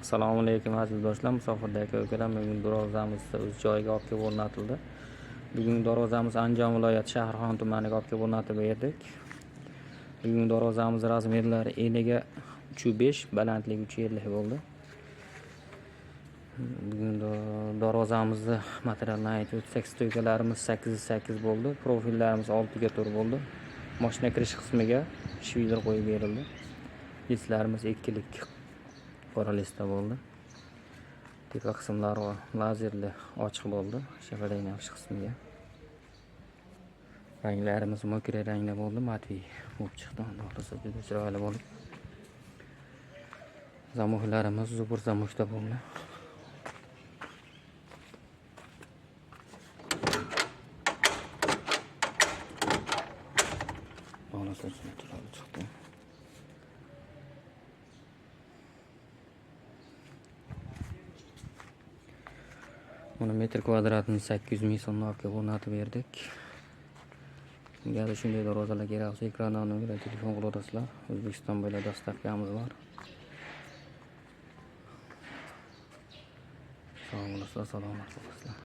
Assalomu alaykum aziz do'stlar, musofirdagi aka-ukalar. Bugun darvozamiz o'z joyiga olib kelib o'rnatildi. Bugun darvozamiz Andijon viloyati Shahrixon tumaniga olib kelib o'rnatib berdik. Bugun darvozamiz razmerlari eniga 3.5, balandligi 3.50 bo'ldi. Bugun darvozamizni materialini aytib o'tsak, stoykalarimiz 8x8 bo'ldi, profillarimiz 6x4 bo'ldi. Mashina kirish qismiga shvider qo'yib berildi. Listlarimiz 2lik qora lista bo'ldi. Tepa qismlari lazerli ochiq bo'ldi. Shafalayni yopish qismiga. Ranglarimiz mokre rangda bo'ldi, matviy bo'lib chiqdi. Xulosa juda chiroyli bo'ldi. Zamohlarimiz zubur zamohda bo'ldi. Xulosa juda chiroyli chiqdi. Buni metr kvadratini 800 ming so'mga olib o'rnatib berdik. Agar shunday darvozalar kerak bo'lsa, ekrandan bilan telefon qilaverasizlar. O'zbekiston bo'ylab dostavkamiz bor. Sog' bo'lasizlar, salomat bo'lasizlar.